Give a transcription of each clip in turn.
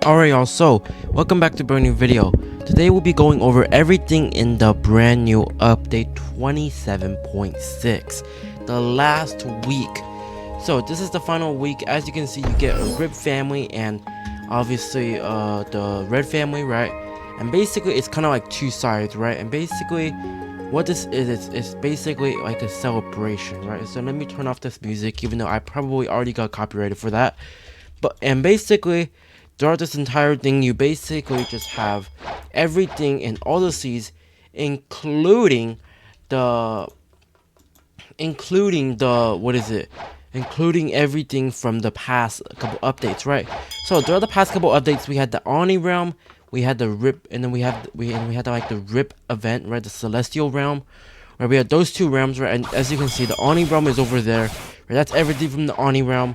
Alright y'all, so welcome back to a brand new video. Today we'll be going over everything in the brand new update 27.6, the last week. So this is the final week. As you can see, you get a Rip family and obviously the Red family, right? And basically it's kind of like two sides, right? And basically what this is, it's basically like a celebration, right? So let me turn off this music, even though I probably already got copyrighted for that. And basically throughout this entire thing, you basically just have everything in all the seas, including the including everything from the past couple updates, right? So throughout the past couple updates, we had the Oni realm, we had the Rip, and then we had like the Rip event, right? The Celestial realm, where we had those two realms, right? And as you can see, the Oni realm is over there, right? That's everything from the Oni realm.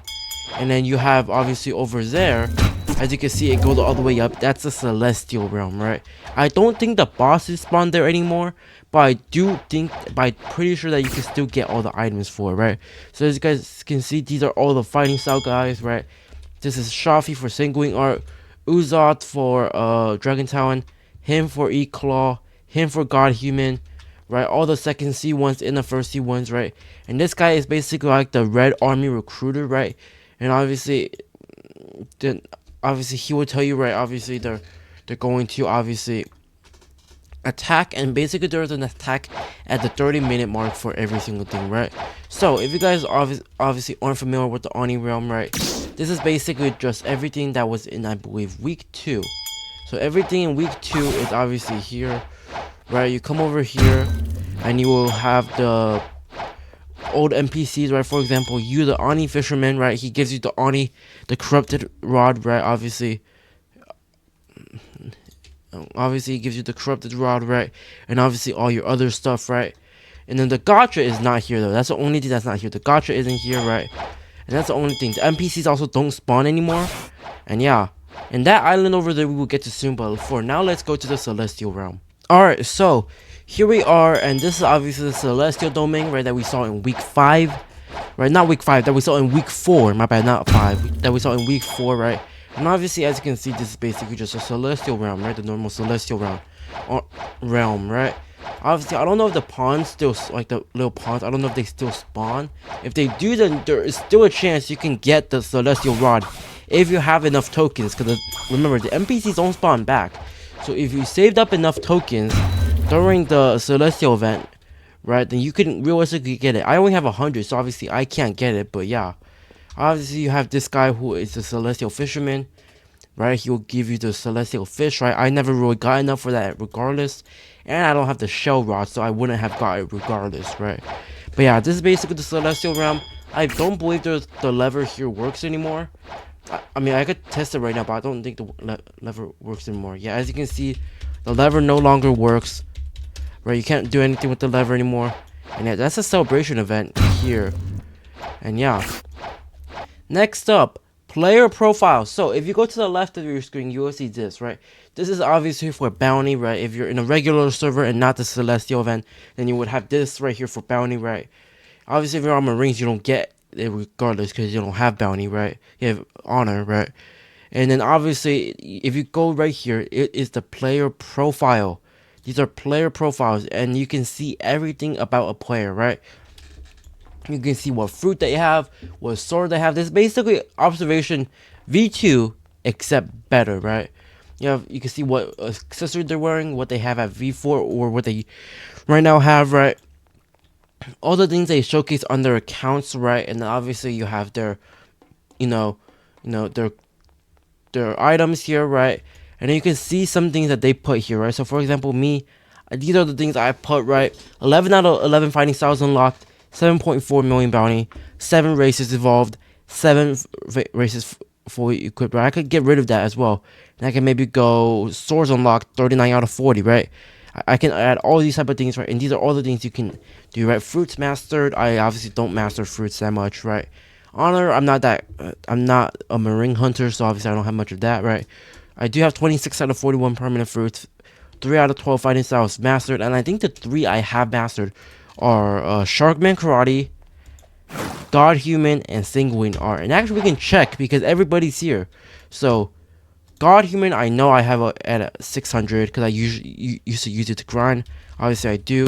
And then you have obviously over there, as you can see, it goes all the way up. That's the Celestial realm, right? I don't think the bosses spawn there anymore, but I do think, but I'm pretty sure that you can still get all the items for it, right? So as you guys can see, these are all the fighting style guys, right? This is Shafi for Sanguine Art, Uzot for Dragon Talon, him for E-Claw, him for God Human, right? All the second C ones and the first C ones, right? And this guy is basically like the Red Army recruiter, right? And obviously, then obviously he will tell you, right? Obviously they're going to obviously attack, and basically there's an attack at the 30-minute mark for every single thing, right? So if you guys obviously aren't familiar with the Oni realm, right? This is basically just everything that was in, I believe, week 2. So everything in week 2 is obviously here, right? You come over here and you will have the old NPCs, right? For example, you, the Oni fisherman, right? He gives you the Oni, the corrupted rod, right? Obviously he gives you the corrupted rod, right? And obviously all your other stuff, right? And then the gacha is not here though. That's the only thing that's not here. The gacha isn't here, right? And that's the only thing. The NPCs also don't spawn anymore. And yeah, and that island over there we will get to soon. But for now, let's go to the Celestial realm. Alright, so here we are, and this is obviously the Celestial domain, right, that we saw in week 5, right? Not week 5, that we saw in week 4, my bad, not 5, that we saw in week 4, right? And obviously, as you can see, this is basically just a Celestial realm, right? The normal Celestial realm, right? Obviously, I don't know if the pawns still, like the little pawns, I don't know if they still spawn. If they do, then there is still a chance you can get the Celestial rod if you have enough tokens, because remember, the NPCs don't spawn back. So if you saved up enough tokens during the Celestial event, right, then you can realistically get it. I only have 100, so obviously I can't get it, but yeah. Obviously you have this guy who is the Celestial Fisherman, right? He will give you the Celestial Fish, right? I never really got enough for that regardless. And I don't have the Shell Rod, so I wouldn't have got it regardless, right? But yeah, this is basically the Celestial realm. I don't believe the lever here works anymore. I mean, I could test it right now, but I don't think the lever works anymore. Yeah, as you can see, the lever no longer works, right? You can't do anything with the lever anymore. And yeah, that's a celebration event here. And yeah, next up, player profile. So if you go to the left of your screen, you will see this, right? This is obviously for bounty, right? If you're in a regular server and not the Celestial event, then you would have this right here for bounty, right? Obviously, if you're on Marines, you don't get it regardless because you don't have bounty, right? You have honor, right? And then obviously, if you go right here, it is the player profile. These are player profiles, and you can see everything about a player, right? You can see what fruit they have, what sword they have. This is basically observation V2, except better, right? You can see what accessory they're wearing, what they have at V4, or what they right now have, right? All the things they showcase on their accounts, right? And then obviously you have their, their items here, right? And then you can see some things that they put here, right? So for example, me, these are the things I put, right? 11 out of 11 fighting styles unlocked, 7.4 million bounty, 7 races evolved, 7 races fully equipped, right? I could get rid of that as well. And I can maybe go swords unlocked, 39 out of 40, right? I can add all these type of things, right? And these are all the things you can do, right? Fruits mastered. I obviously don't master fruits that much, right? Honor, I'm not a marine hunter, so obviously I don't have much of that, right? I do have 26 out of 41 permanent fruits, 3 out of 12 fighting styles mastered, and I think the 3 I have mastered are Sharkman Karate, God Human, and Sanguine Art. And actually we can check because everybody's here. So God Human, I know I have at a 600 because I usually used to use it to grind. Obviously I do,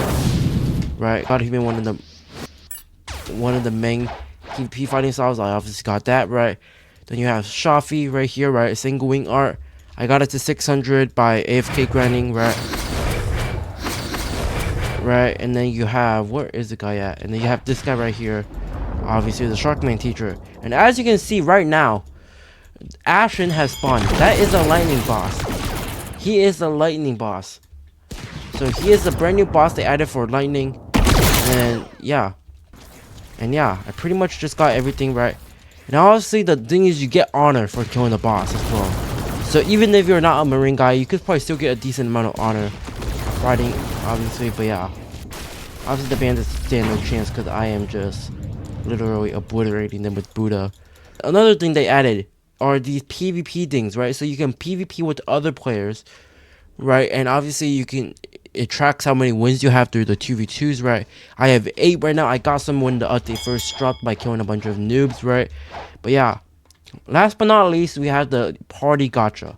right? God Human, one of the main PvP fighting styles. I obviously got that, right? Then you have Shafi right here, right? Single wing art. I got it to 600 by AFK grinding, right? Right, and then you have, where is the guy at? And then you have this guy right here, obviously the Sharkman teacher. And as you can see right now, Ashen has spawned. That is a lightning boss. He is a lightning boss. So he is a brand new boss they added for lightning. And yeah. And yeah, I pretty much just got everything right. And honestly, the thing is you get honor for killing the boss as well. So even if you're not a marine guy, you could probably still get a decent amount of honor fighting, obviously. But yeah, obviously the bandits stand no chance because I am just literally obliterating them with Buddha. Another thing they added are these PvP things, right? So you can PvP with other players, right? And obviously you can, it tracks how many wins you have through the 2v2s, right? I have 8 right now. I got some when the update first dropped by killing a bunch of noobs, right? But yeah, last but not least, we have the party gacha.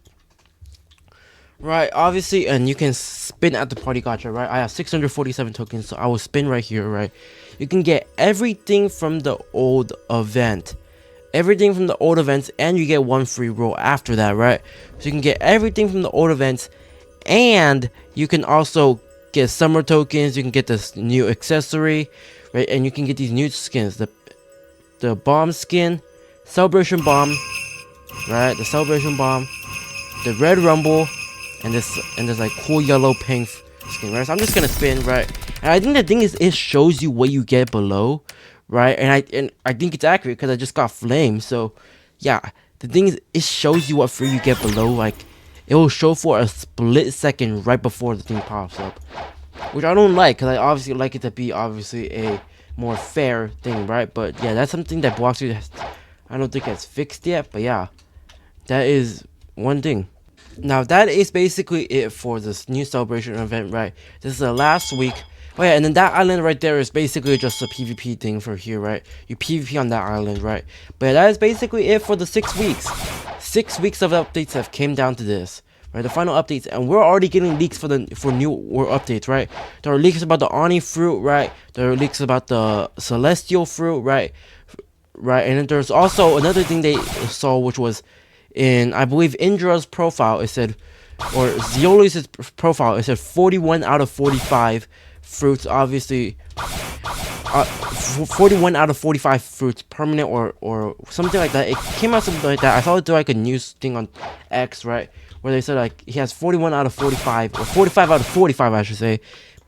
Right, obviously, and you can spin at the party gacha, right? I have 647 tokens, so I will spin right here, right? You can get everything from the old event. Everything from the old events, and you get one free roll after that, right? So you can get everything from the old events, and you can also get summer tokens. You can get this new accessory, right? And you can get these new skins, the bomb skin, celebration bomb, right? The celebration bomb, the red rumble, and this like cool yellow pink skin, right? So I'm just gonna spin, right? And I think the thing is, it shows you what you get below, right? And I think it's accurate because I just got flame. So yeah, the thing is, it shows you what free you get below. Like, it will show for a split second right before the thing pops up, which I don't like because I obviously like it to be obviously a more fair thing, right? But yeah, that's something that Blox has, I don't think has fixed yet. But yeah, that is one thing. Now that is basically it for this new celebration event, right? This is the last week. Oh yeah, and then that island right there is basically just a PvP thing for here, right? You PvP on that island, right? But yeah, that is basically it for the 6 weeks. 6 weeks of updates have came down to this, right? The final updates, and we're already getting leaks for new world updates, right? There are leaks about the Oni fruit, right? There are leaks about the celestial fruit, right? Right, and then there's also another thing they saw, which was in, I believe, Indra's profile. It said, or Zeoli's profile, it said 41 out of 45 fruits, obviously 41 out of 45 fruits permanent or something like that. It came out something like that. I saw it do like a news thing on X, right, where they said like he has 41 out of 45 or 45 out of 45, I should say,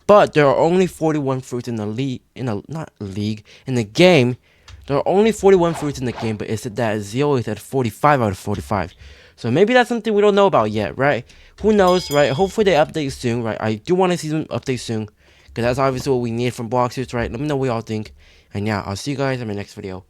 but there are only 41 fruits in the league, in the game. There are only 41 fruits in the game, but it said that Zeoli said 45 out of 45. So maybe that's something we don't know about yet, right? Who knows, right? Hopefully they update soon, right? I do want to see them update soon, because that's obviously what we need from Blox, right? Let me know what y'all think. And yeah, I'll see you guys in my next video.